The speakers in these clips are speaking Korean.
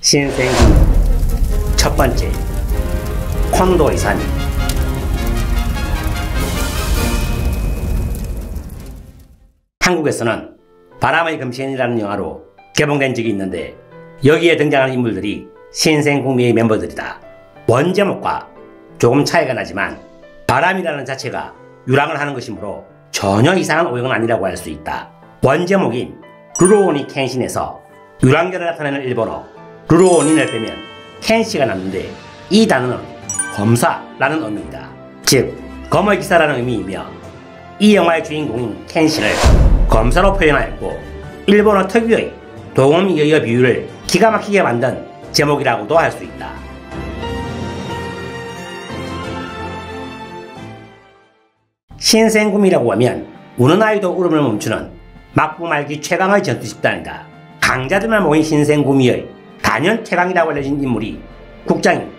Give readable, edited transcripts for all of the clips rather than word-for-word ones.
신생군 첫 번째, 콘도의 산. 한국에서는 바람의 금신이라는 영화로 개봉된 적이 있는데 여기에 등장하는 인물들이 신생국미의 멤버들이다. 원제목과 조금 차이가 나지만 바람이라는 자체가 유랑을 하는 것이므로 전혀 이상한 오역은 아니라고 할 수 있다. 원제목인 루로오니 켄신에서 유랑결을 나타내는 일본어 루로오니를 빼면 켄시가 남는데 이 단어는 검사라는 의미이다. 즉 검의 기사라는 의미이며 이 영화의 주인공인 켄신을 검사로 표현하였고 일본어 특유의 동음이어 비유를 기가 막히게 만든 제목이라고도 할 수 있다. 신생구미라고 하면 우는 아이도 울음을 멈추는 막부 말기 최강의 전투 집단이다. 강자들만 모인 신생구미의 단연 최강이라고 알려진 인물이 국장인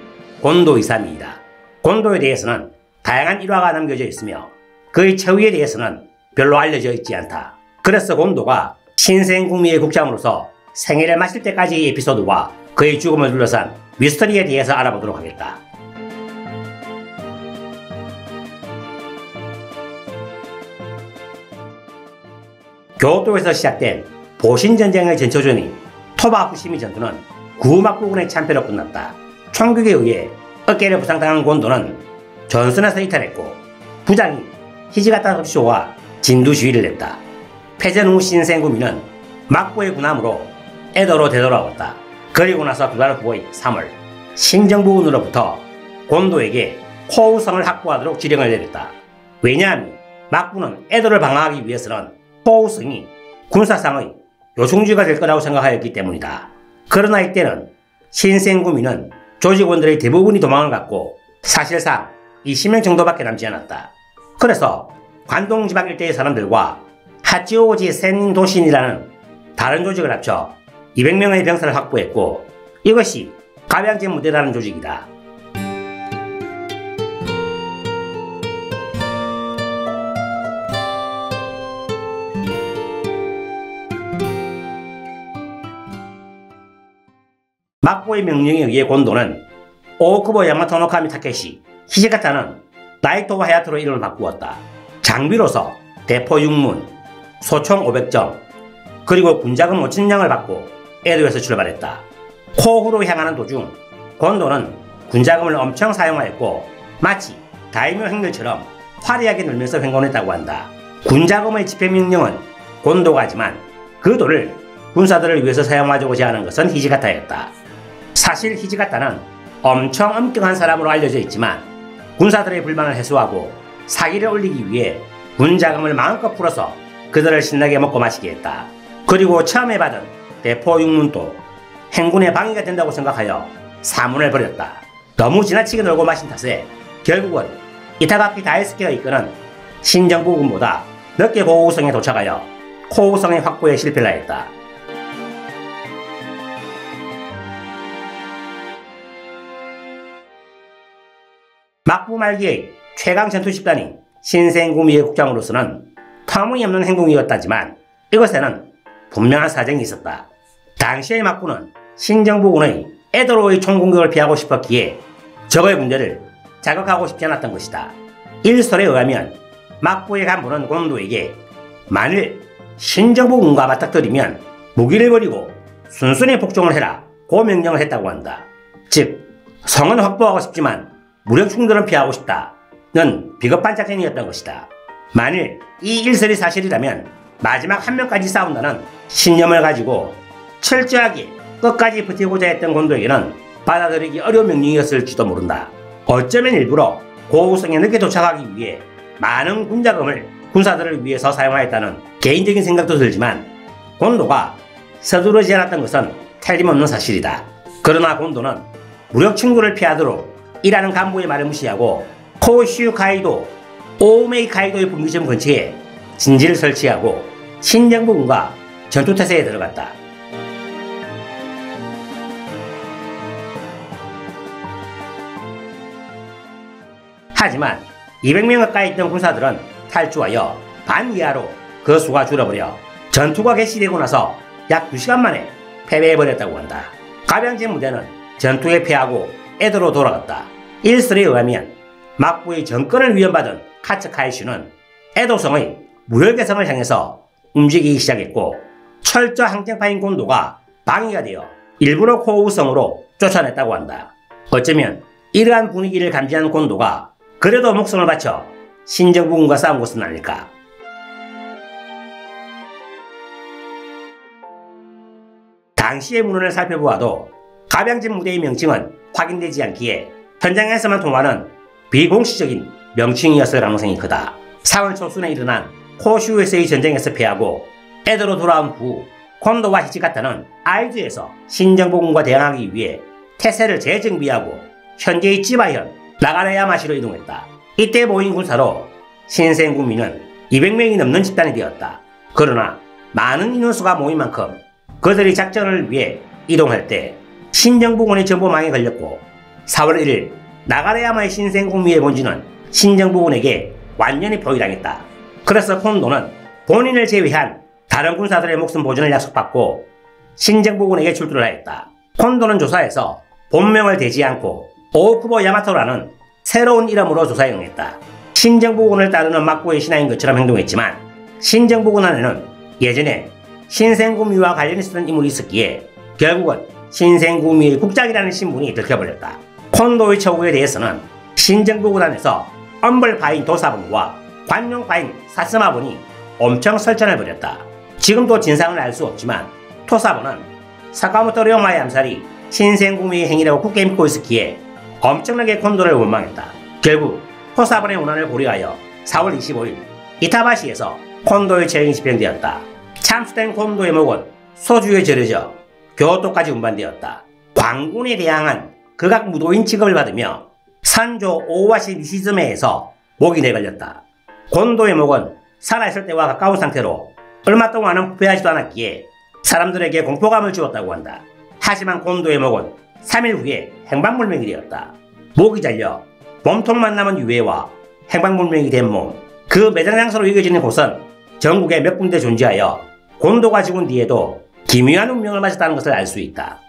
곤도 이사미이다. 곤도에 대해서는 다양한 일화가 남겨져 있으며 그의 처위에 대해서는 별로 알려져 있지 않다. 그래서 곤도가 신생국미의 국장으로서 생애를 마칠 때까지의 에피소드와 그의 죽음을 둘러싼 미스터리에 대해서 알아보도록 하겠다. 교토에서 시작된 보신전쟁의 전초전인 토바후시미 전투는 구막부군의 참패로 끝났다. 총격에 의해 어깨를 부상당한 곤도는 전선에서 이탈했고 부장인 히지가타 섭쇼와 진두 주의를 냈다. 패전 후 신생구미는 막부의 군함으로 에도로 되돌아왔다. 그리고 나서 두 달 후의 3월 신정부군으로부터 곤도에게 코우성을 확보하도록 지령을 내렸다. 왜냐하면 막부는 에도를 방어하기 위해서는 코우성이 군사상의 요충지가 될 거라고 생각하였기 때문이다. 그러나 이때는 신생구미는 조직원들의 대부분이 도망을 갔고 사실상 20명 정도밖에 남지 않았다. 그래서 관동 지방 일대의 사람들과 하치오지 센도신이라는 다른 조직을 합쳐 200명의 병사를 확보했고 이것이 가병제 무대라는 조직이다. 막부의 명령에 의해 곤도는 오오쿠보 야마토노카미 타케시, 히지가타는 나이토와 하야토로 이름을 바꾸었다. 장비로서 대포 6문, 소총 500점, 그리고 군자금 5,000냥을 받고 에도에서 출발했다. 코후로 향하는 도중 곤도는 군자금을 엄청 사용하였고 마치 다이묘 행렬처럼 화려하게 놀면서 횡건했다고 한다. 군자금의 집행명령은 곤도가 하지만 그 돈을 군사들을 위해서 사용하고자 하는 것은 히지가타였다. 사실 히지가타는 엄청 엄격한 사람으로 알려져 있지만 군사들의 불만을 해소하고 사기를 올리기 위해 군자금을 마음껏 풀어서 그들을 신나게 먹고 마시게 했다. 그리고 처음에 받은 대포 6문도 행군에 방해가 된다고 생각하여 사문을 버렸다. 너무 지나치게 놀고 마신 탓에 결국은 이타가키 다이스케가 이끄는 신정부군보다 늦게 고우성에 도착하여 코우성의 확보에 실패를 하였다. 막부 말기의 최강 전투 집단인 신생구미의 국장으로서는 터무니없는 행동이었다지만 이것에는 분명한 사정이 있었다. 당시의 막부는 신정부군의 에도로의 총공격을 피하고 싶었기에 적의 군대를 자극하고 싶지 않았던 것이다. 일설에 의하면 막부의 간부는 곤도에게 만일 신정부군과 맞닥뜨리면 무기를 버리고 순순히 복종을 해라 고 명령을 했다고 한다. 즉 성은 확보하고 싶지만 무력 충돌은 피하고 싶다는 비겁한 작전이었던 것이다. 만일 이 일설이 사실이라면 마지막 한 명까지 싸운다는 신념을 가지고 철저하게 끝까지 버티고자 했던 곤도에게는 받아들이기 어려운 명령이었을지도 모른다. 어쩌면 일부러 고우성에 늦게 도착하기 위해 많은 군자금을 군사들을 위해서 사용하였다는 개인적인 생각도 들지만 곤도가 서두르지 않았던 것은 틀림없는 사실이다. 그러나 곤도는 무력 충돌을 피하도록 이라는 간부의 말을 무시하고 코슈 카이도, 오메이 카이도의 분기점 근처에 진지를 설치하고 신정부군과 전투태세에 들어갔다. 하지만 200명 가까이 있던 군사들은 탈주하여 반 이하로 그 수가 줄어버려 전투가 개시되고 나서 약 2시간 만에 패배해버렸다고 한다. 가병진 무대는 전투에 패하고 에도로 돌아갔다. 일설에 의하면 막부의 정권을 위협받은 카츠카이슈는 에도성의 무역개성을 향해서 움직이기 시작했고 철저 항쟁파인 곤도가 방위가 되어 일부러 코우성으로 쫓아냈다고 한다. 어쩌면 이러한 분위기를 감지한 곤도가 그래도 목숨을 바쳐 신정부군과 싸운 것은 아닐까. 당시의 문헌을 살펴보아도 가병진 무대의 명칭은 확인되지 않기에 현장에서만 통하는 비공식적인 명칭이었을 가능성이 크다. 4월 초순에 일어난 코슈에서의 전쟁에서 패하고 에도로 돌아온 후 곤도와 히치카타는 아이즈에서 신정부군과 대항하기 위해 태세를 재정비하고 현재의 치바현, 나가레야마시로 이동했다. 이때 모인 군사로 신생군민은 200명이 넘는 집단이 되었다. 그러나 많은 인원수가 모인 만큼 그들이 작전을 위해 이동할 때 신정부군의 정보망에 걸렸고 4월 1일 나가레야마의 신생군미의 본진은 신정부군에게 완전히 포위당했다. 그래서 콘도는 본인을 제외한 다른 군사들의 목숨 보존을 약속받고 신정부군에게 출두를 하였다. 콘도는 조사에서 본명을 대지 않고 오쿠보 야마토라는 새로운 이름으로 조사에 응했다. 신정부군을 따르는 막부의 신하인 것처럼 행동했지만 신정부군 안에는 예전에 신생구미와 관련 있었던 인물이 있었기에 결국은 신생구미의 국장이라는 신분이 들켜버렸다. 콘도의 처우에 대해서는 신정부군 안에서 엄벌파인 도사본과 관용파인 사스마본이 엄청 설전을 벌였다. 지금도 진상을 알 수 없지만 토사본은 사카모토 료마의 암살이 신생구미의 행위라고 굳게 믿고 있었기에 엄청나게 콘도를 원망했다. 결국 토사본의 원한을 고려하여 4월 25일 이타바시에서 콘도의 처형이 집행되었다. 참수된 콘도의 목은 소주에 절여져 교토까지 운반되었다. 광군에 대항한 극악 무도인 취급을 받으며 산조 오와시 니시즈메에서 목이 내걸렸다. 곤도의 목은 살아있을 때와 가까운 상태로 얼마 동안은 부패하지도 않았기에 사람들에게 공포감을 주었다고 한다. 하지만 곤도의 목은 3일 후에 행방불명이 되었다. 목이 잘려 몸통만 남은 유해와 행방불명이 된 몸, 그 매장 장소로 여겨지는 곳은 전국에 몇 군데 존재하여 곤도가 죽은 뒤에도 기묘한 운명을 맞았다는 것을 알 수 있다.